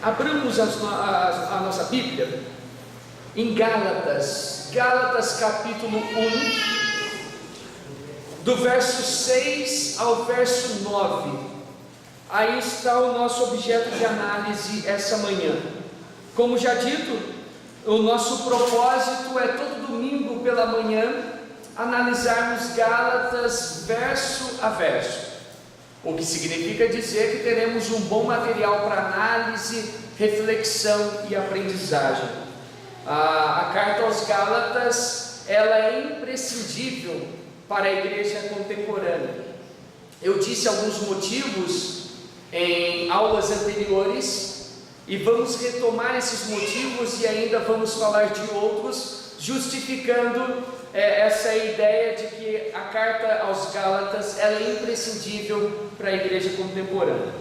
Abramos a nossa Bíblia em Gálatas capítulo 1, do verso 6 ao verso 9. Aí está o nosso objeto de análise essa manhã. Como já dito, o nosso propósito é todo domingo pela manhã analisarmos Gálatas verso a verso, o que significa dizer que teremos um bom material para análise, reflexão e aprendizagem. A carta aos Gálatas, ela é imprescindível para a igreja contemporânea. Eu disse alguns motivos em aulas anteriores e vamos retomar esses motivos e ainda vamos falar de outros, justificando essa ideia de que a carta aos Gálatas ela é imprescindível para a igreja contemporânea.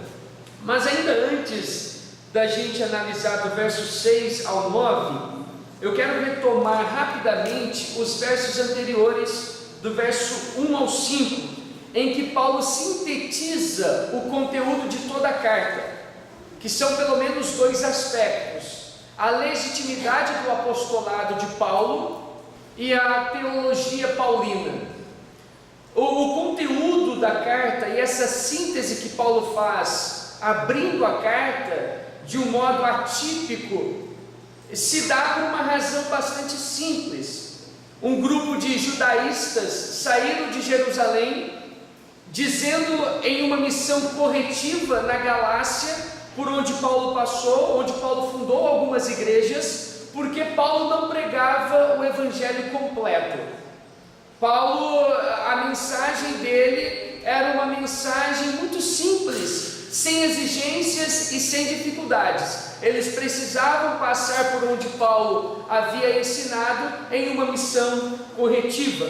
Mas ainda antes da gente analisar do verso 6 ao 9, eu quero retomar rapidamente os versos anteriores, do verso 1 ao 5, em que Paulo sintetiza o conteúdo de toda a carta, que são pelo menos dois aspectos: a legitimidade do apostolado de Paulo e a teologia paulina. O conteúdo da carta e essa síntese que Paulo faz, abrindo a carta de um modo atípico, se dá por uma razão bastante simples. Um grupo de judaístas saíram de Jerusalém, dizendo em uma missão corretiva na Galácia, por onde Paulo passou, onde Paulo fundou algumas igrejas, porque Paulo não pregava o evangelho completo. Paulo, a mensagem dele era uma mensagem muito simples, sem exigências e sem dificuldades. Eles precisavam passar por onde Paulo havia ensinado em uma missão corretiva.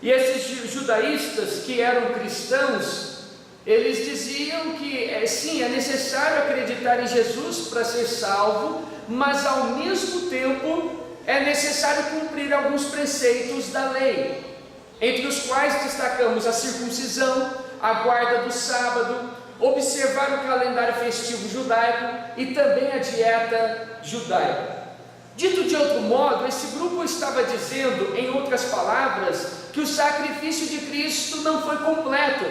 E esses judaístas que eram cristãos, eles diziam que sim, é necessário acreditar em Jesus para ser salvo, mas ao mesmo tempo é necessário cumprir alguns preceitos da lei, entre os quais destacamos a circuncisão, a guarda do sábado, observar o calendário festivo judaico e também a dieta judaica. Dito de outro modo, esse grupo estava dizendo, em outras palavras, que o sacrifício de Cristo não foi completo.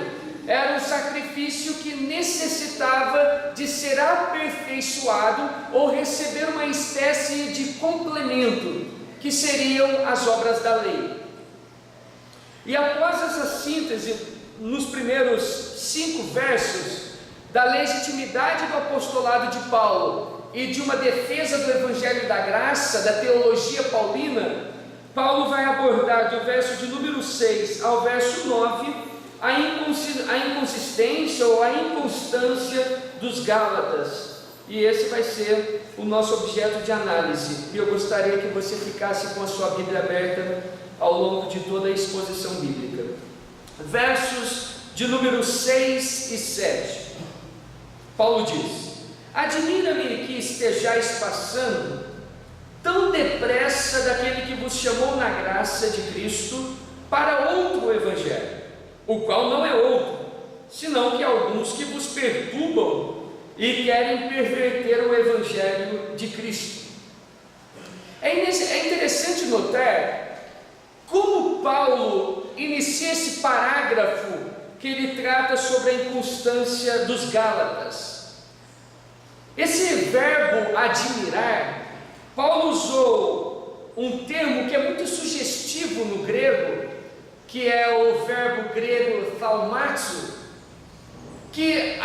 Era um sacrifício que necessitava de ser aperfeiçoado ou receber uma espécie de complemento, que seriam as obras da lei. E após essa síntese, nos primeiros 5 versos, da legitimidade do apostolado de Paulo e de uma defesa do Evangelho da Graça, da teologia paulina, Paulo vai abordar do verso de número 6 ao verso 9, a inconsistência ou a inconstância dos Gálatas, e esse vai ser o nosso objeto de análise. E eu gostaria que você ficasse com a sua Bíblia aberta ao longo de toda a exposição bíblica. Versos de número 6 e 7. Paulo diz: admira-me que estejais passando tão depressa daquele que vos chamou na graça de Cristo para outro evangelho, o qual não é outro, senão que alguns que vos perturbam e querem perverter o evangelho de Cristo. É interessante notar como Paulo inicia esse parágrafo que ele trata sobre a inconstância dos Gálatas. Esse verbo admirar, Paulo usou um termo que é muito sugestivo no grego, que é o verbo grego thaumazo, que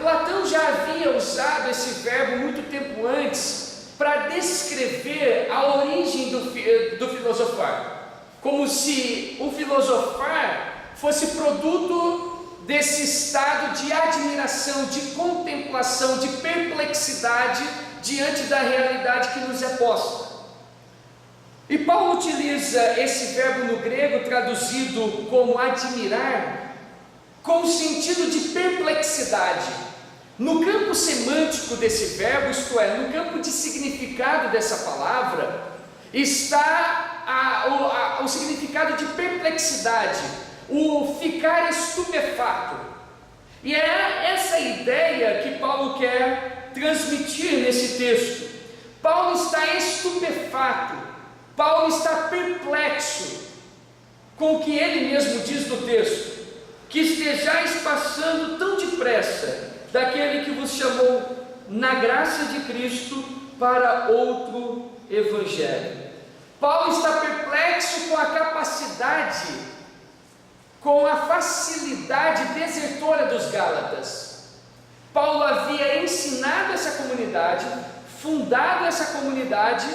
Platão já havia usado esse verbo muito tempo antes para descrever a origem do filosofar, como se o filosofar fosse produto desse estado de admiração, de contemplação, de perplexidade diante da realidade que nos é posta. E Paulo utiliza esse verbo no grego, traduzido como admirar, com o sentido de perplexidade. No campo semântico desse verbo, isto é, no campo de significado dessa palavra, está o significado de perplexidade, o ficar estupefato. E é essa ideia que Paulo quer transmitir nesse texto. Paulo está estupefato, Paulo está perplexo com o que ele mesmo diz no texto: que estejais passando tão depressa daquele que vos chamou na graça de Cristo para outro evangelho. Paulo está perplexo com a capacidade, com a facilidade desertora dos Gálatas. Paulo havia ensinado essa comunidade, fundado essa comunidade,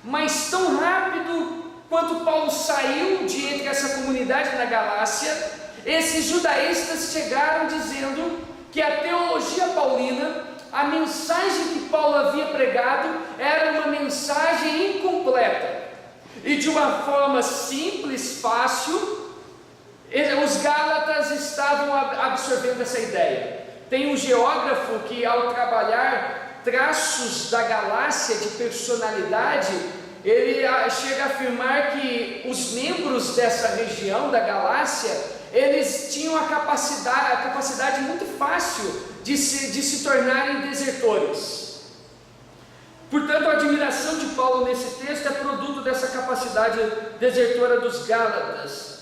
mas tão rápido quanto Paulo saiu de entre essa comunidade na Galácia, esses judaístas chegaram dizendo que a teologia paulina, a mensagem que Paulo havia pregado, era uma mensagem incompleta. E de uma forma simples, fácil, os Gálatas estavam absorvendo essa ideia. Tem um geógrafo que, ao trabalhar traços da Galácia de personalidade, ele chega a afirmar que os membros dessa região da Galácia, eles tinham a capacidade muito fácil de se tornarem desertores. Portanto, a admiração de Paulo nesse texto é produto dessa capacidade desertora dos Gálatas.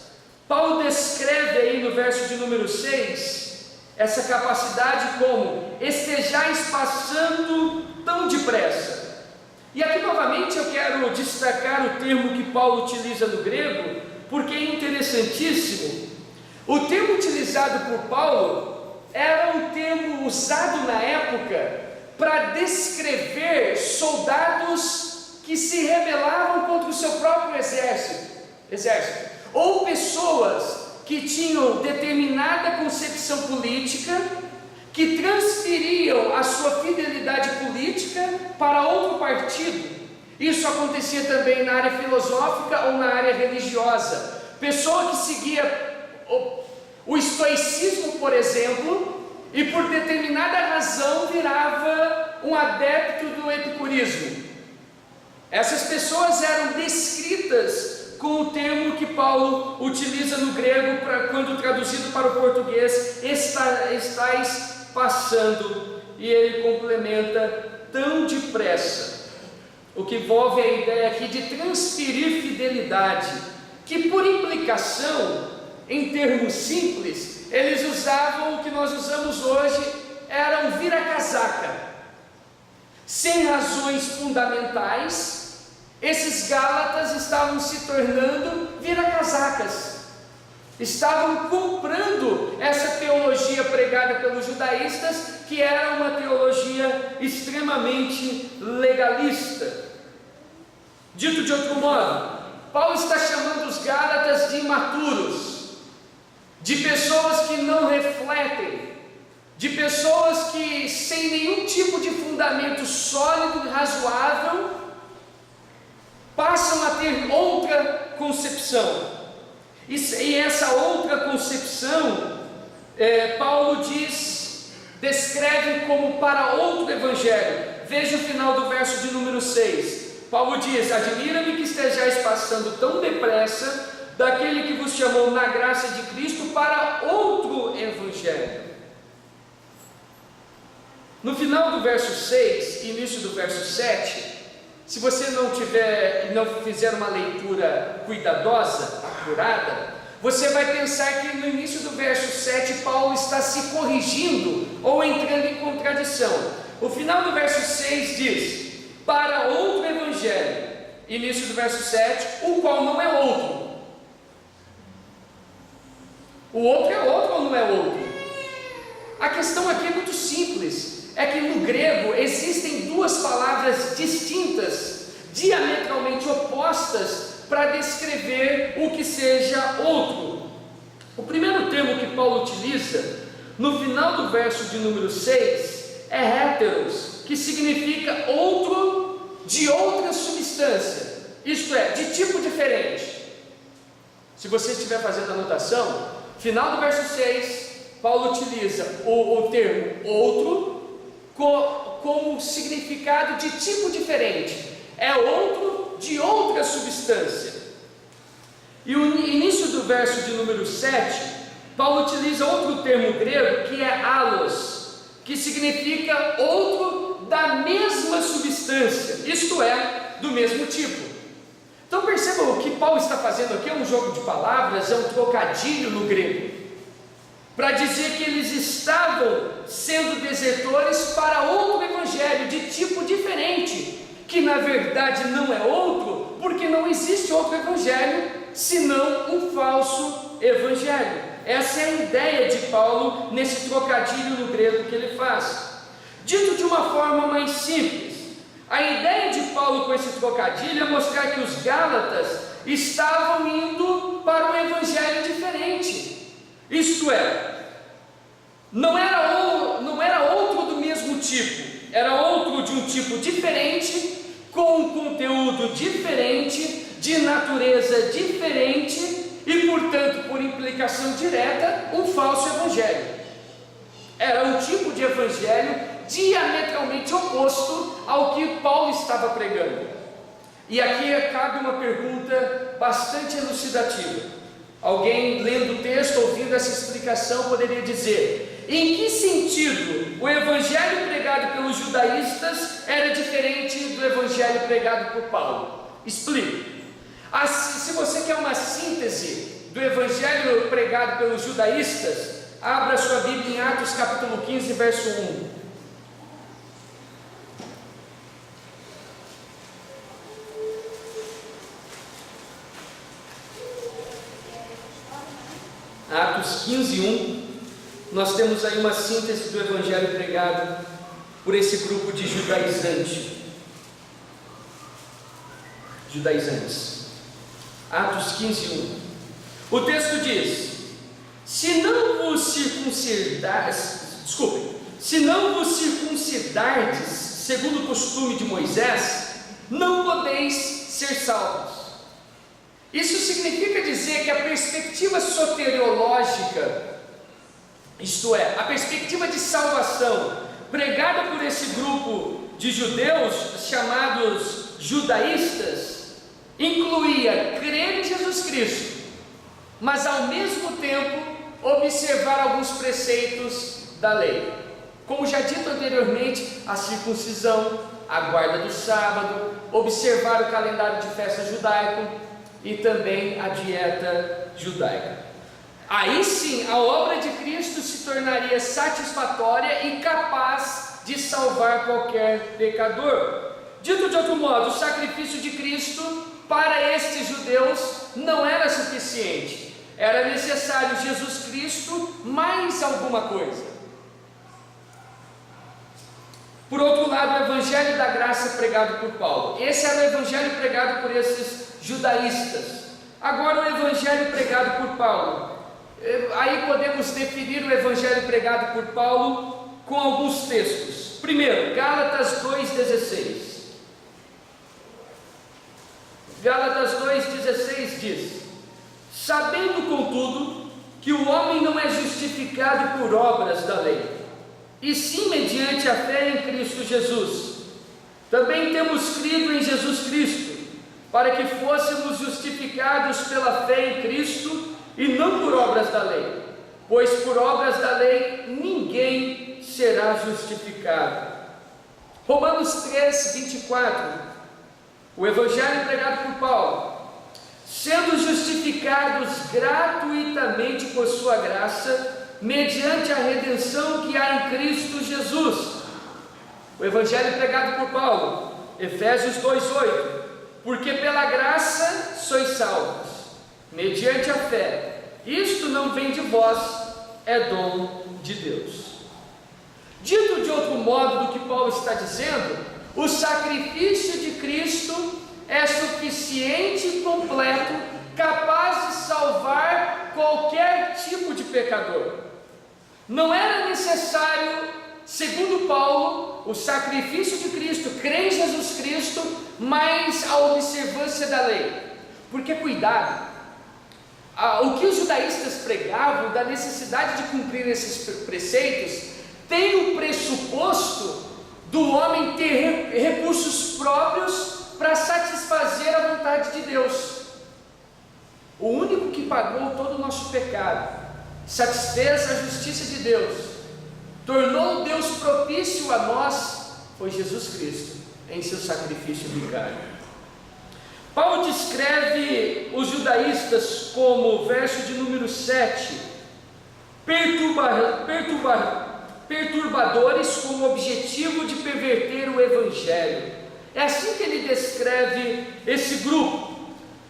Paulo descreve aí no verso de número 6, essa capacidade como: estejais passando tão depressa. E aqui novamente eu quero destacar o termo que Paulo utiliza no grego, porque é interessantíssimo. O termo utilizado por Paulo era um termo usado na época para descrever soldados que se rebelavam contra o seu próprio exército, ou pessoas que tinham determinada concepção política, que transferiam a sua fidelidade política para outro partido. Isso acontecia também na área filosófica ou na área religiosa. Pessoa que seguia o estoicismo, por exemplo, e por determinada razão virava um adepto do epicurismo. Essas pessoas eram descritas com o termo que Paulo utiliza no grego, quando traduzido para o português, estais passando, e ele complementa tão depressa, o que envolve a ideia aqui de transferir fidelidade, que por implicação, em termos simples, eles usavam o que nós usamos hoje, era um vira-casaca. Sem razões fundamentais, esses Gálatas estavam se tornando vira-casacas, estavam comprando essa teologia pregada pelos judaístas, que era uma teologia extremamente legalista. Dito de outro modo, Paulo está chamando os Gálatas de imaturos, de pessoas que não refletem, de pessoas que, sem nenhum tipo de fundamento sólido e razoável, passam a ter outra concepção. E essa outra concepção, Paulo descreve como para outro evangelho. Veja o final do verso de número 6. Paulo diz: admira-me que estejais passando tão depressa daquele que vos chamou na graça de Cristo para outro evangelho. No final do verso 6, início do verso 7, se você não fizer uma leitura cuidadosa, acurada, você vai pensar que no início do verso 7, Paulo está se corrigindo ou entrando em contradição. O final do verso 6 diz: para outro evangelho. Início do verso 7, o qual não é outro. O outro é outro ou não é outro? A questão aqui é muito simples. É que no grego existem duas palavras distintas, diametralmente opostas, para descrever o que seja outro. O primeiro termo que Paulo utiliza, no final do verso de número 6, é heteros, que significa outro de outra substância, isto é, de tipo diferente. Se você estiver fazendo anotação, final do verso 6, Paulo utiliza o termo outro como significado de tipo diferente, é outro de outra substância. E o início do verso de número 7, Paulo utiliza outro termo grego que é allos, que significa outro substância, isto é, do mesmo tipo. Então percebam, o que Paulo está fazendo aqui é um jogo de palavras, é um trocadilho no grego, para dizer que eles estavam sendo desertores para outro evangelho de tipo diferente, que na verdade não é outro, porque não existe outro evangelho senão um falso evangelho. Essa é a ideia de Paulo nesse trocadilho no grego que ele faz. Dito de uma forma mais simples, a ideia de Paulo com esse trocadilho é mostrar que os Gálatas estavam indo para um evangelho diferente. Isto é, não era outro do mesmo tipo, era outro de um tipo diferente, com um conteúdo diferente, de natureza diferente e, portanto, por implicação direta, um falso evangelho. Era um tipo de evangelho diametralmente oposto ao que Paulo estava pregando. E aqui cabe uma pergunta bastante elucidativa. Alguém lendo o texto, ouvindo essa explicação, poderia dizer: em que sentido o evangelho pregado pelos judaístas era diferente do evangelho pregado por Paulo? Explique. Se você quer uma síntese do evangelho pregado pelos judaístas, abra sua Bíblia em Atos capítulo 15, verso 1. Atos 15, 1, nós temos aí uma síntese do evangelho pregado por esse grupo de judaizantes. Atos 15, 1. O texto diz: se não vos circuncidardes segundo o costume de Moisés, não podeis ser salvos. Isso significa dizer que a perspectiva soteriológica, isto é, a perspectiva de salvação pregada por esse grupo de judeus chamados judaístas, incluía crer em Jesus Cristo, mas ao mesmo tempo observar alguns preceitos da lei, como já dito anteriormente, a circuncisão, a guarda do sábado, observar o calendário de festa judaico e também a dieta judaica. Aí sim, a obra de Cristo se tornaria satisfatória e capaz de salvar qualquer pecador. Dito de outro modo, o sacrifício de Cristo para estes judeus não era suficiente. Era necessário Jesus Cristo mais alguma coisa. Por outro lado, o evangelho da graça pregado por Paulo. Esse era o evangelho pregado por esses judaístas. Agora o evangelho pregado por Paulo. Aí podemos definir o evangelho pregado por Paulo com alguns textos. Primeiro, Gálatas 2,16. Gálatas 2,16 diz: sabendo, contudo, que o homem não é justificado por obras da lei, e sim mediante a fé em Cristo Jesus. Também temos crido em Jesus Cristo, para que fôssemos justificados pela fé em Cristo e não por obras da lei, pois por obras da lei ninguém será justificado. Romanos 3, 24, o evangelho pregado por Paulo: sendo justificados gratuitamente por sua graça, mediante a redenção que há em Cristo Jesus. O evangelho pregado por Paulo, Efésios 2,8: porque pela graça sois salvos, mediante a fé. Isto não vem de vós, é dom de Deus. Dito de outro modo do que Paulo está dizendo, o sacrifício de Cristo é suficiente e completo, capaz de salvar qualquer tipo de pecador. Não era necessário, segundo Paulo, o sacrifício de Cristo, crer em Jesus Cristo, mais a observância da lei. Porque cuidado, o que os judaístas pregavam da necessidade de cumprir esses preceitos tem o pressuposto do homem ter recursos próprios para satisfazer a vontade de Deus. O único que pagou todo o nosso pecado, satisfez a justiça de Deus, tornou Deus propício a nós, foi Jesus Cristo em seu sacrifício vicário. Paulo descreve os judaístas como, verso de número 7, perturbadores com o objetivo de perverter o Evangelho. É assim que ele descreve esse grupo.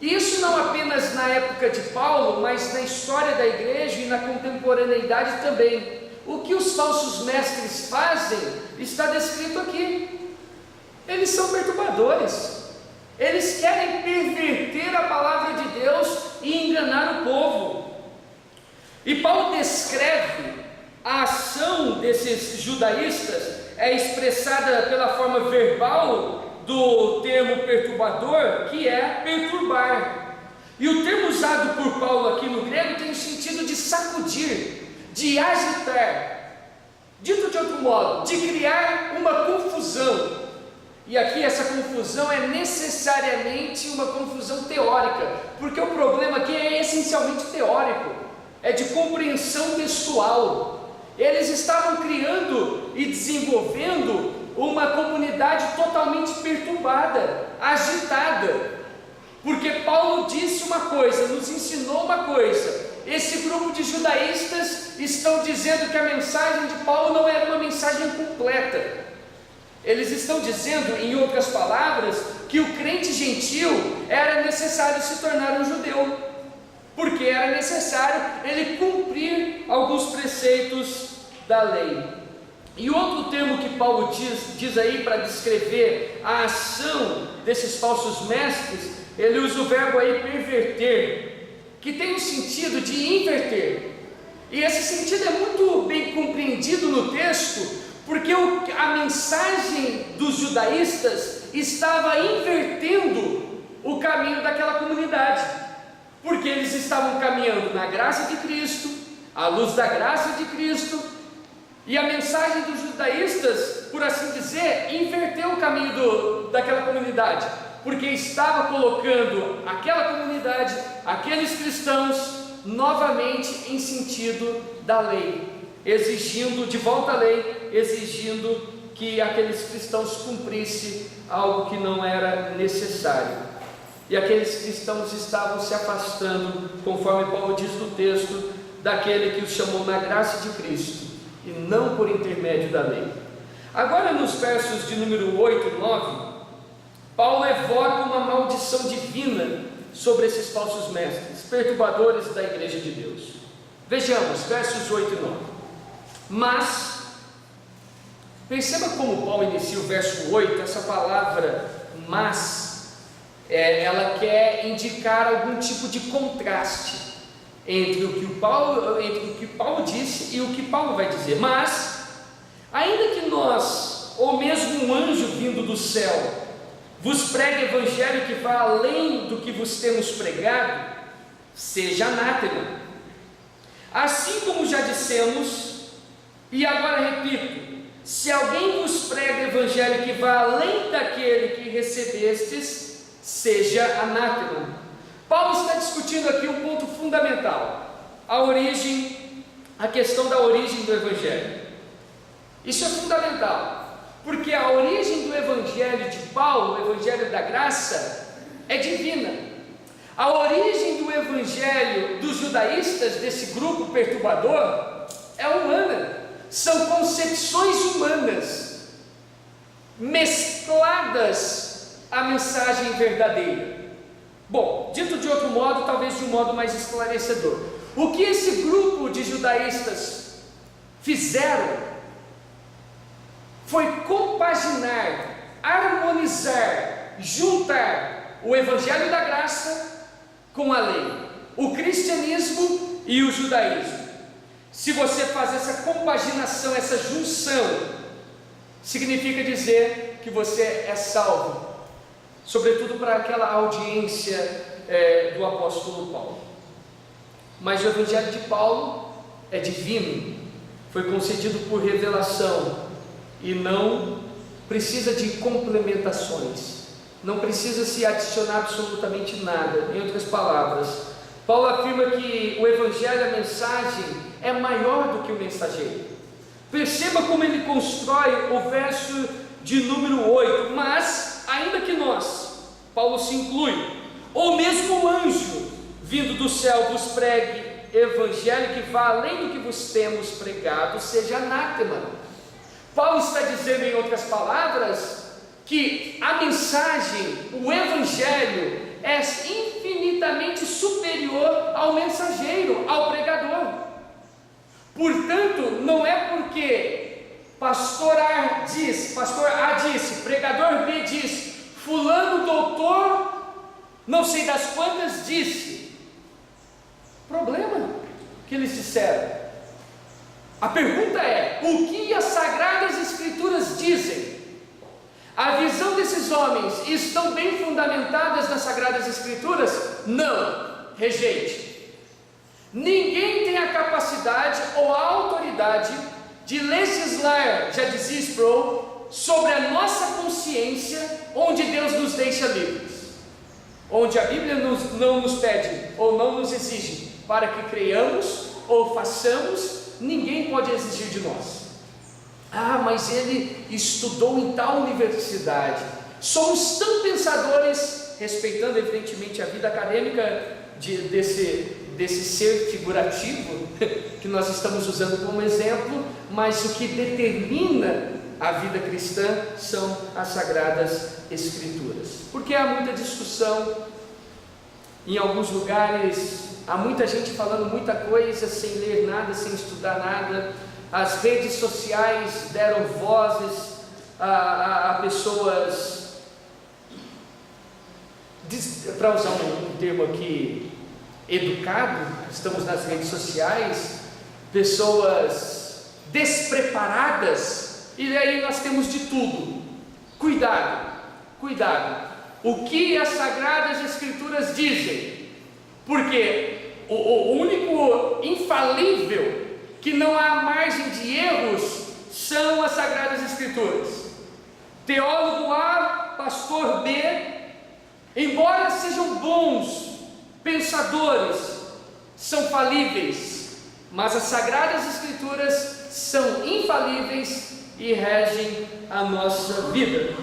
E isso não apenas na época de Paulo, mas na história da igreja e na contemporaneidade também. O que os falsos mestres fazem está descrito aqui. Eles são perturbadores. Eles querem perverter a palavra de Deus e enganar o povo. E Paulo descreve a ação desses judaístas, é expressada pela forma verbal do termo perturbador, que é perturbar. E o termo usado por Paulo aqui no grego tem o sentido de sacudir, de agitar, dito de outro modo, de criar uma confusão. E aqui essa confusão é necessariamente uma confusão teórica, porque o problema aqui é essencialmente teórico, é de compreensão textual. Eles estavam criando e desenvolvendo uma comunidade totalmente perturbada, agitada, porque Paulo disse uma coisa, nos ensinou uma coisa. Esse grupo de judaístas estão dizendo que a mensagem de Paulo não era uma mensagem completa. Eles estão dizendo, em outras palavras, que o crente gentil era necessário se tornar um judeu, porque era necessário ele cumprir alguns preceitos da lei. E outro termo que Paulo diz aí para descrever a ação desses falsos mestres, ele usa o verbo aí perverter, que tem o sentido de inverter. E esse sentido é muito bem compreendido no texto, porque a mensagem dos judaístas estava invertendo o caminho daquela comunidade, porque eles estavam caminhando na graça de Cristo, à luz da graça de Cristo, e a mensagem dos judaístas, por assim dizer, inverteu o caminho daquela comunidade, porque estava colocando aquela comunidade, aqueles cristãos, novamente em sentido da lei, exigindo de volta a lei, exigindo que aqueles cristãos cumprissem algo que não era necessário. E aqueles cristãos estavam se afastando, conforme Paulo diz no texto, daquele que os chamou na graça de Cristo, e não por intermédio da lei. Agora, nos versos de número 8 e 9, Paulo evoca uma maldição divina sobre esses falsos mestres, perturbadores da igreja de Deus. Vejamos, versos 8 e 9. Mas, perceba como Paulo inicia o verso 8, essa palavra mas, ela quer indicar algum tipo de contraste entre o que Paulo disse e o que Paulo vai dizer. Mas, ainda que nós, ou mesmo um anjo vindo do céu, vos pregue evangelho que vá além do que vos temos pregado, seja anátema. Assim como já dissemos, e agora repito, se alguém vos prega evangelho que vá além daquele que recebestes, seja anátema. Paulo está discutindo aqui um ponto fundamental, a questão da origem do evangelho. Isso é fundamental, porque a origem do evangelho de Paulo, o evangelho da graça, é divina. A origem do evangelho dos judaístas, desse grupo perturbador, é humana. São concepções humanas mescladas à mensagem verdadeira. Bom, dito de outro modo, talvez de um modo mais esclarecedor, o que esse grupo de judaístas fizeram foi compaginar, harmonizar, juntar o evangelho da graça com a lei, o cristianismo e o judaísmo. Se você faz essa compaginação, essa junção, significa dizer que você é salvo, sobretudo para aquela audiência do apóstolo Paulo. Mas o evangelho de Paulo é divino, foi concedido por revelação e não precisa de complementações, não precisa se adicionar absolutamente nada. Em outras palavras, Paulo afirma que o evangelho, a mensagem, é maior do que o mensageiro. Perceba como ele constrói o verso de número 8. Mas, ainda que nós, Paulo se inclui, ou mesmo o anjo vindo do céu vos pregue evangelho que vá além do que vos temos pregado, seja anátema. Paulo está dizendo, em outras palavras, que a mensagem, o evangelho, é infinitamente superior ao mensageiro, ao pregador. Portanto, não é porque pastor A disse, pregador B disse, fulano doutor, não sei das quantas, disse. Problema que eles disseram. A pergunta é: o que as Sagradas Escrituras dizem? A visão desses homens estão bem fundamentadas nas Sagradas Escrituras? Não, rejeite. Ninguém tem a capacidade ou a autoridade de legislar, já dizia Sproul, sobre a nossa consciência, onde Deus nos deixa livres, onde a Bíblia não nos pede ou não nos exige para que creiamos ou façamos, ninguém pode exigir de nós. Mas ele estudou em tal universidade. Somos tão pensadores, respeitando evidentemente a vida acadêmica desse ser figurativo que nós estamos usando como exemplo, mas o que determina a vida cristã são as Sagradas Escrituras. Porque há muita discussão, em alguns lugares há muita gente falando muita coisa sem ler nada, sem estudar nada. As redes sociais deram vozes a pessoas, para usar um termo aqui, educado, estamos nas redes sociais, pessoas despreparadas, e aí nós temos de tudo. Cuidado, o que as Sagradas Escrituras dizem, porque o único infalível, que não há margem de erros, são as Sagradas Escrituras. Teólogo A, pastor B, embora sejam bons pensadores, são falíveis, mas as Sagradas Escrituras são infalíveis e regem a nossa vida.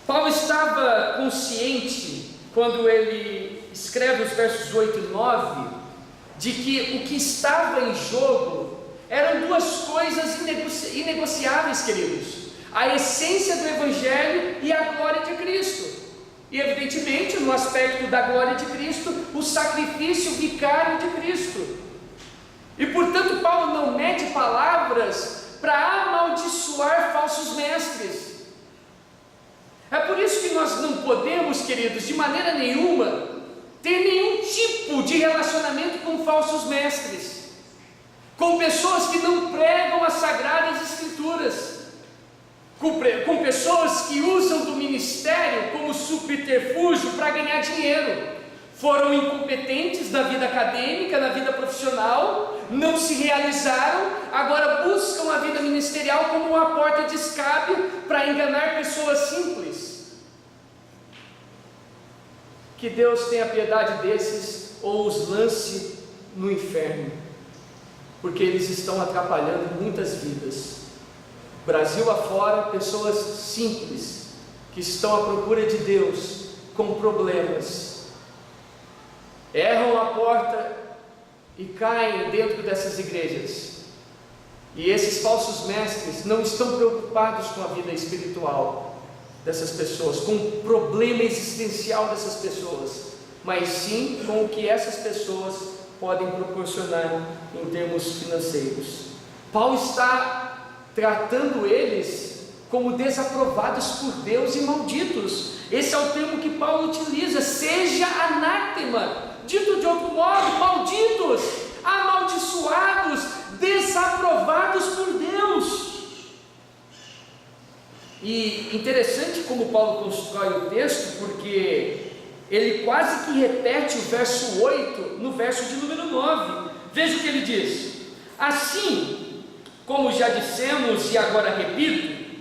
Paulo estava consciente, quando ele escreve os versos 8 e 9, de que o que estava em jogo eram duas coisas inegociáveis, queridos: a essência do Evangelho e a glória de Cristo. E evidentemente, no aspecto da glória de Cristo, o sacrifício vicário de Cristo. E portanto Paulo não mede palavras para amaldiçoar falsos mestres. É por isso que nós não podemos, queridos, de maneira nenhuma ter nenhum tipo de relacionamento com falsos mestres, com pessoas que não pregam as Sagradas Escrituras, com pessoas que usam do ministério como subterfúgio para ganhar dinheiro. Foram incompetentes na vida acadêmica, na vida profissional, não se realizaram, agora buscam a vida ministerial como uma porta de escape para enganar pessoas simples. Que Deus tenha piedade desses ou os lance no inferno, porque eles estão atrapalhando muitas vidas. Brasil afora, pessoas simples que estão à procura de Deus com problemas, erram a porta e caem dentro dessas igrejas. E esses falsos mestres não estão preocupados com a vida espiritual dessas pessoas, com o problema existencial dessas pessoas, mas sim com o que essas pessoas podem proporcionar em termos financeiros. Paulo está tratando eles como desaprovados por Deus e malditos. Esse é o termo que Paulo utiliza: seja anátema. Dito de outro modo, malditos, amaldiçoados, desaprovados por Deus. E interessante como Paulo constrói o texto, porque ele quase que repete o verso 8 no verso de número 9. Veja o que ele diz: assim, como já dissemos e agora repito,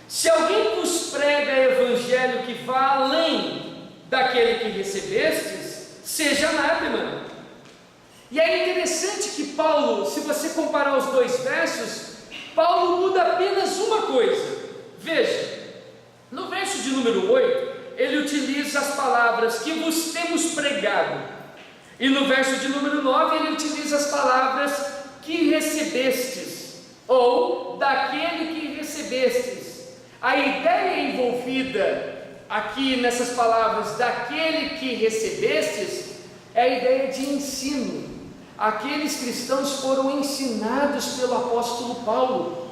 se alguém vos prega evangelho que vá além daquele que recebestes, seja anátema. E é interessante que Paulo, se você comparar os dois versos, Paulo muda apenas uma coisa. Veja, no verso de número 8, ele utiliza as palavras que vos temos pregado, e no verso de número 9 ele utiliza as palavras que recebestes, ou daquele que recebestes. A ideia envolvida aqui nessas palavras, daquele que recebestes, é a ideia de ensino. Aqueles cristãos foram ensinados pelo apóstolo Paulo,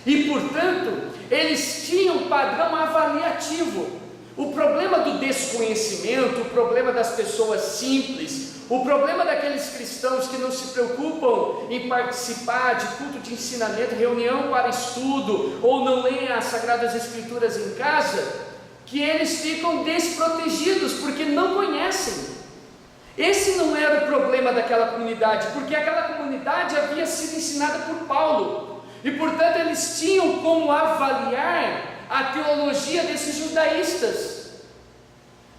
e portanto eles tinham um padrão avaliativo. O problema do desconhecimento, o problema das pessoas simples, o problema daqueles cristãos que não se preocupam em participar de culto de ensinamento, reunião para estudo, ou não leem as Sagradas Escrituras em casa, que eles ficam desprotegidos porque não conhecem. Esse não era o problema daquela comunidade, porque aquela comunidade havia sido ensinada por Paulo, e portanto eles tinham como avaliar a teologia desses judaístas.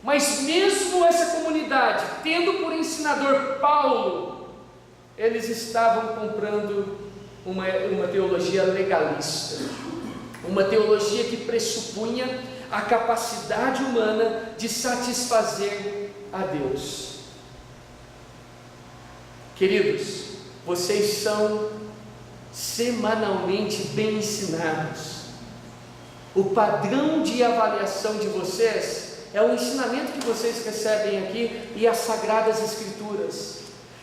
Mas mesmo essa comunidade, tendo por ensinador Paulo, eles estavam comprando uma teologia legalista, uma teologia que pressupunha a capacidade humana de satisfazer a Deus. Queridos, vocês são semanalmente bem ensinados. O padrão de avaliação de vocês é o ensinamento que vocês recebem aqui e as Sagradas Escrituras.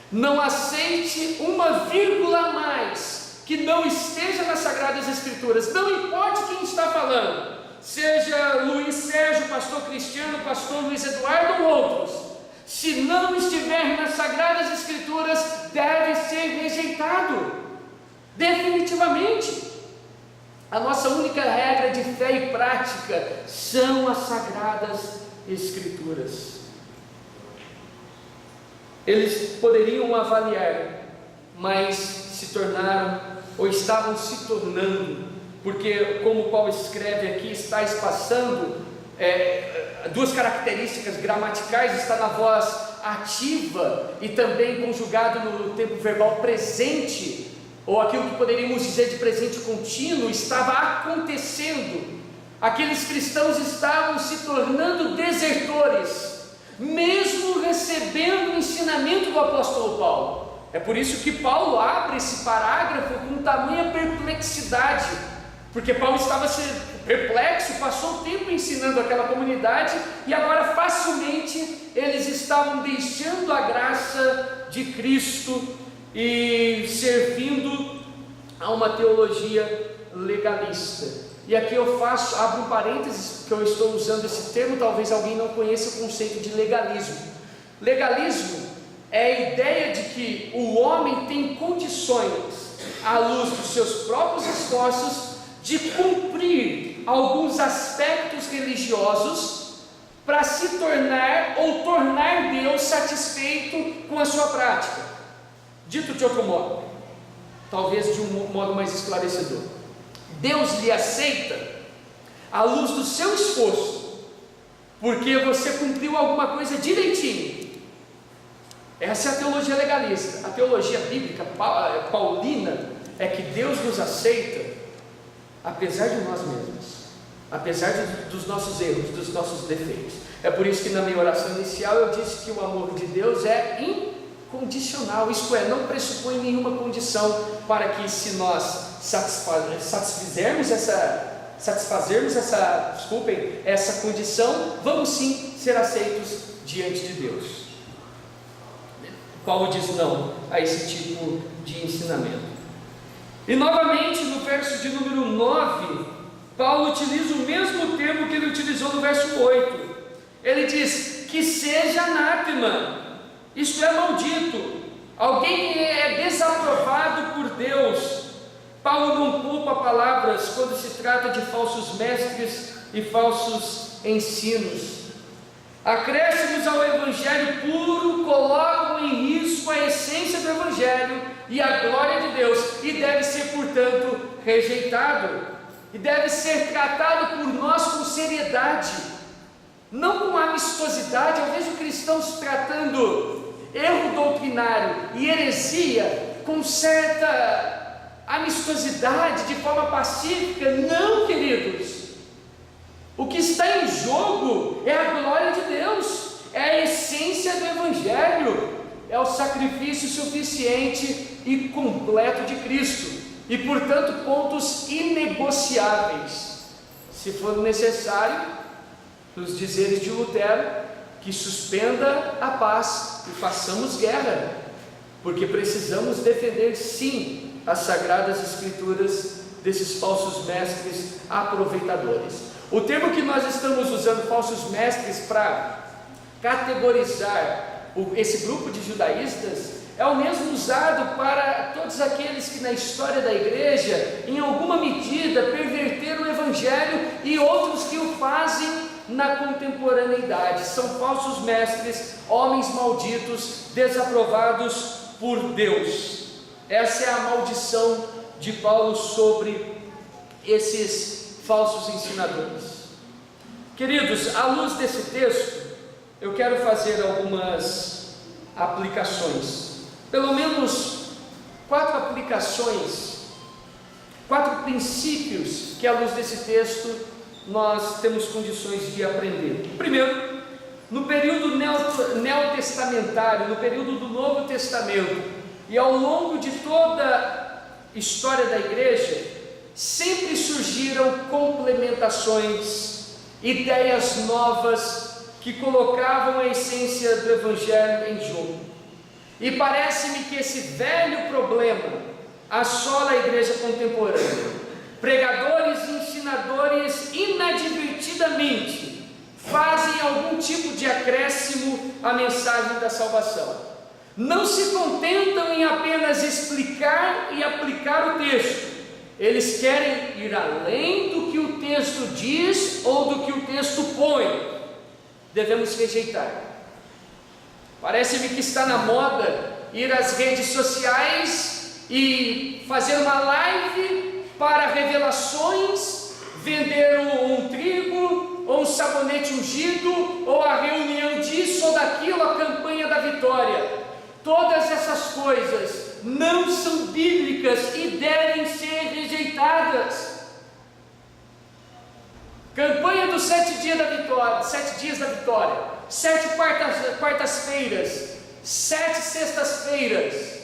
Não aceite uma vírgula a mais que não esteja nas Sagradas Escrituras, não importa quem está falando, seja Luiz Sérgio, pastor Cristiano, pastor Luiz Eduardo ou outros. Se não estiver nas Sagradas Escrituras, deve ser rejeitado, definitivamente. A nossa única regra de fé e prática são as Sagradas Escrituras. Eles poderiam avaliar, mas se tornaram, ou estavam se tornando, porque como Paulo escreve aqui, estáis passando, duas características gramaticais, está na voz ativa e também conjugado no tempo verbal presente, ou aquilo que poderíamos dizer de presente contínuo, estava acontecendo. Aqueles cristãos estavam se tornando desertores, mesmo recebendo o ensinamento do apóstolo Paulo. É por isso que Paulo abre esse parágrafo com tamanha perplexidade, porque Paulo estava perplexo, passou o tempo ensinando aquela comunidade, e agora facilmente eles estavam deixando a graça de Cristo e servindo a uma teologia legalista. E aqui eu abro um parênteses, que eu estou usando esse termo, talvez alguém não conheça o conceito de legalismo. Legalismo é a ideia de que o homem tem condições, à luz dos seus próprios esforços, de cumprir alguns aspectos religiosos para se tornar ou tornar Deus satisfeito com a sua prática. Dito de outro modo, talvez de um modo mais esclarecedor, Deus lhe aceita à luz do seu esforço, porque você cumpriu alguma coisa direitinho. Essa é a teologia legalista. A teologia bíblica paulina é que Deus nos aceita apesar de nós mesmos, apesar dos nossos erros, dos nossos defeitos. É por isso que na minha oração inicial eu disse que o amor de Deus é incondicional, isto é, não pressupõe nenhuma condição para que, se nós satisfazermos essa condição, vamos sim ser aceitos diante de Deus. Paulo diz não a esse tipo de ensinamento. E novamente no verso de número 9, Paulo utiliza o mesmo termo que ele utilizou no verso 8. Ele diz que seja anátema, isto é, maldito, alguém que é desaprovado por Deus. Paulo não poupa palavras quando se trata de falsos mestres e falsos ensinos. Acréscimos ao Evangelho puro colocam em risco a essência do Evangelho e a glória de Deus, e deve ser, portanto, rejeitado, e deve ser tratado por nós com seriedade, não com amistosidade. Eu vejo cristãos tratando erro doutrinário e heresia com certa amistosidade, de forma pacífica. Não, queridos. O que está em jogo é a glória de Deus, é a essência do Evangelho, é o sacrifício suficiente e completo de Cristo, e portanto pontos inegociáveis. Se for necessário, nos dizeres de Lutero, que suspenda a paz e façamos guerra, porque precisamos defender sim as Sagradas Escrituras desses falsos mestres aproveitadores. O termo que nós estamos usando, falsos mestres, para categorizar esse grupo de judaístas, é o mesmo usado para todos aqueles que na história da igreja, em alguma medida, perverteram o Evangelho, e outros que o fazem na contemporaneidade. São falsos mestres, homens malditos, desaprovados por Deus. Essa é a maldição de Paulo sobre esses falsos ensinadores. Queridos, à luz desse texto, eu quero fazer algumas aplicações, pelo menos 4 aplicações, 4 princípios que à luz desse texto nós temos condições de aprender. Primeiro, no período neotestamentário, no período do Novo Testamento, e ao longo de toda a história da igreja, sempre surgiram complementações, ideias novas que colocavam a essência do Evangelho em jogo. E parece-me que esse velho problema assola a igreja contemporânea. Pregadores e ensinadores inadvertidamente fazem algum tipo de acréscimo à mensagem da salvação. Não se contentam em apenas explicar e aplicar o texto. Eles querem ir além do que o texto diz ou do que o texto põe. Devemos rejeitar. Parece-me que está na moda ir às redes sociais e fazer uma live para revelações, vender um trigo, ou um sabonete ungido, ou a reunião disso ou daquilo, a campanha da vitória. Todas essas coisas não são bíblicas e devem ser rejeitadas. Campanha dos 7 dias da vitória, 7 dias da vitória, 7 quartas-feiras, 7 sextas-feiras,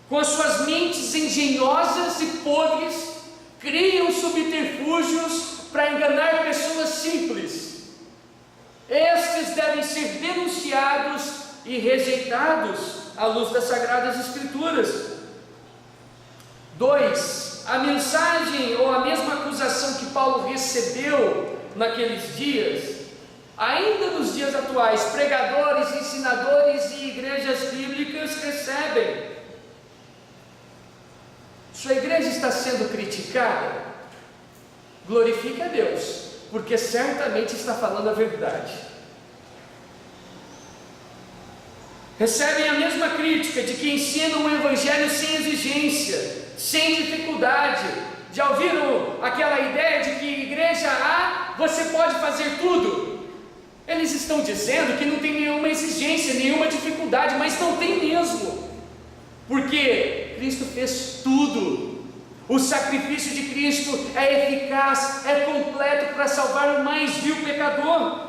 com as suas mentes engenhosas e podres, criam subterfúgios para enganar pessoas simples. Estes devem ser denunciados e rejeitados à luz das Sagradas Escrituras. 2. A mensagem ou a mesma acusação que Paulo recebeu naqueles dias, ainda nos dias atuais, pregadores, ensinadores e igrejas bíblicas recebem. Sua igreja está sendo criticada? Glorifique a Deus, porque certamente está falando a verdade. Recebem a mesma crítica de que ensinam o Evangelho sem exigência, sem dificuldade. Já ouviram aquela ideia de que igreja A, você pode fazer tudo? Eles estão dizendo que não tem nenhuma exigência, nenhuma dificuldade, mas não tem mesmo, porque Cristo fez tudo. O sacrifício de Cristo é eficaz, é completo para salvar o mais vil pecador.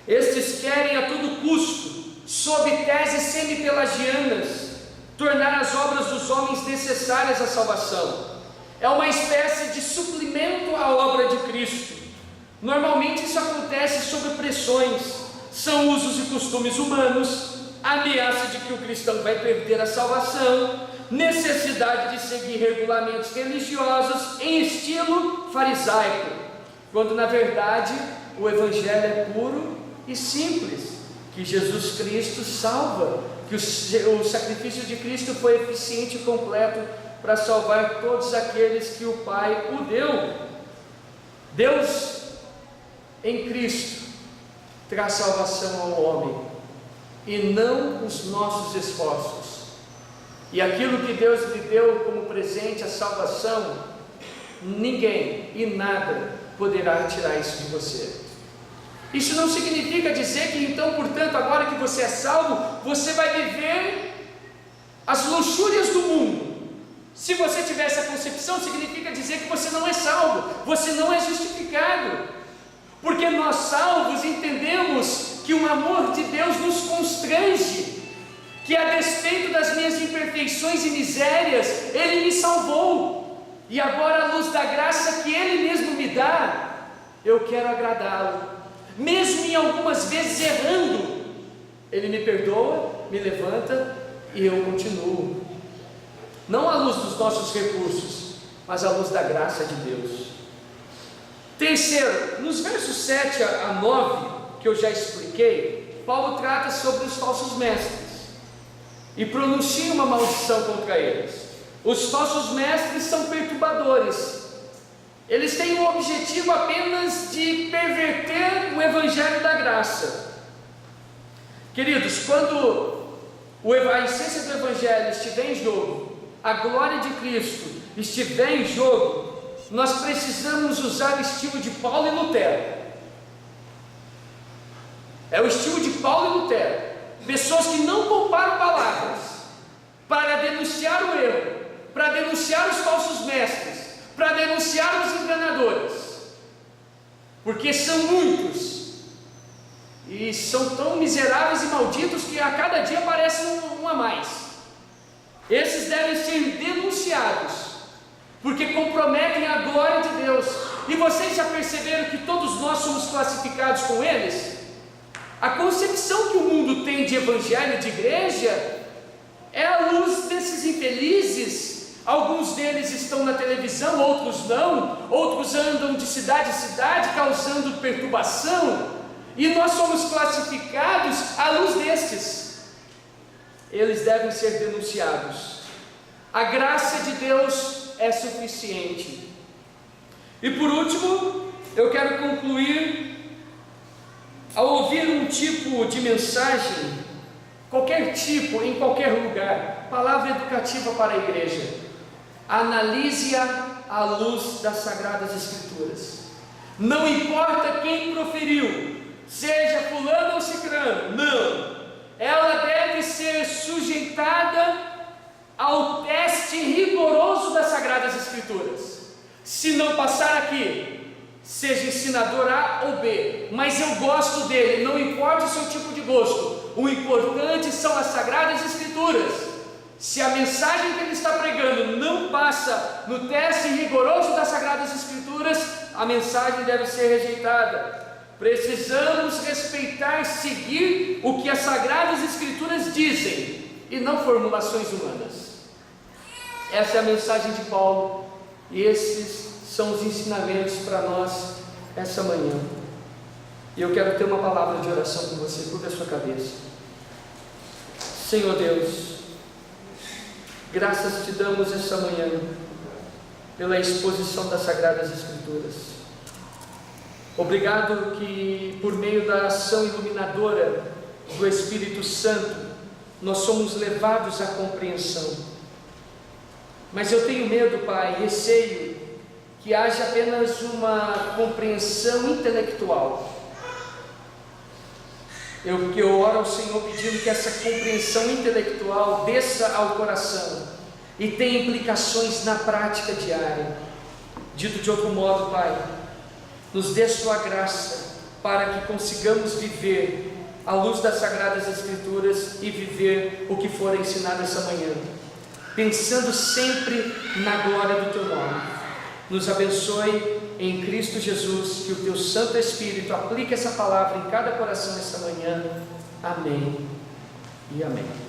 Estes querem a todo custo, sob teses semi-pelagianas, tornar as obras dos homens necessárias à salvação. É uma espécie de suplemento à obra de Cristo. Normalmente isso acontece sob pressões, são usos e costumes humanos, ameaça de que o cristão vai perder a salvação, necessidade de seguir regulamentos religiosos em estilo farisaico, quando na verdade o Evangelho é puro e simples, que Jesus Cristo salva, que o sacrifício de Cristo foi eficiente e completo para salvar todos aqueles que o Pai o deu. Deus em Cristo traz salvação ao homem, e não os nossos esforços. E aquilo que Deus lhe deu como presente, a salvação, ninguém e nada poderá tirar isso de você. Isso não significa dizer que então, portanto, agora que você é salvo, você vai viver as luxúrias do mundo, Se você tiver essa concepção, significa dizer que você não é salvo, você não é justificado, porque nós salvos entendemos que o amor de Deus nos constrange, que a despeito das minhas imperfeições e misérias, Ele me salvou, e agora à luz da graça que Ele mesmo me dá, eu quero agradá-lo, mesmo em algumas vezes errando, Ele me perdoa, me levanta e eu continuo, não à luz dos nossos recursos, mas à luz da graça de Deus. Terceiro, nos versos 7 a 9, que eu já expliquei, Paulo trata sobre os falsos mestres e pronuncia uma maldição contra eles. Os falsos mestres são perturbadores, eles têm o objetivo apenas de perverter o evangelho da graça. Queridos, quando a essência do evangelho estiver em jogo, a glória de Cristo estiver em jogo, nós precisamos usar o estilo de Paulo e Lutero. É o estilo de Paulo e Lutero, pessoas que não pouparam palavras para denunciar o erro, para denunciar os falsos mestres, para denunciar os enganadores, porque são muitos e são tão miseráveis e malditos que a cada dia aparece um a mais. Esses devem ser denunciados, porque comprometem a glória de Deus. E vocês já perceberam que todos nós somos classificados com eles? A concepção que o mundo tem de evangelho, de igreja, é à luz desses infelizes. Alguns deles estão na televisão, outros não, outros andam de cidade em cidade causando perturbação, e nós somos classificados à luz destes. Eles devem ser denunciados. A graça de Deus é suficiente. E por último, eu quero concluir, ao ouvir um tipo de mensagem, qualquer tipo, em qualquer lugar, palavra educativa para a igreja, analise-a à luz das Sagradas Escrituras. Não importa quem proferiu, seja fulano ou cicrano, não, ela deve ser sujeitada ao teste rigoroso das Sagradas Escrituras. Se não passar aqui, seja ensinador A ou B, mas eu gosto dele, não importa o seu tipo de gosto, o importante são as Sagradas Escrituras. Se a mensagem que ele está pregando não passa no teste rigoroso das Sagradas Escrituras, a mensagem deve ser rejeitada. Precisamos respeitar, seguir o que as Sagradas Escrituras dizem, e não formulações humanas. Essa é a mensagem de Paulo, e esses são os ensinamentos para nós essa manhã. E eu quero ter uma palavra de oração com você. Curva a sua cabeça. Senhor Deus, graças te damos essa manhã pela exposição das Sagradas Escrituras. Obrigado que por meio da ação iluminadora do Espírito Santo nós somos levados à compreensão. Mas eu tenho medo, Pai, receio que haja apenas uma compreensão intelectual. Eu oro ao Senhor pedindo que essa compreensão intelectual desça ao coração e tenha implicações na prática diária. Dito de outro modo, Pai, nos dê sua graça para que consigamos viver à luz das Sagradas Escrituras e viver o que for ensinado essa manhã, pensando sempre na glória do Teu nome. Nos abençoe em Cristo Jesus, que o Teu Santo Espírito aplique essa palavra em cada coração essa manhã. Amém e amém.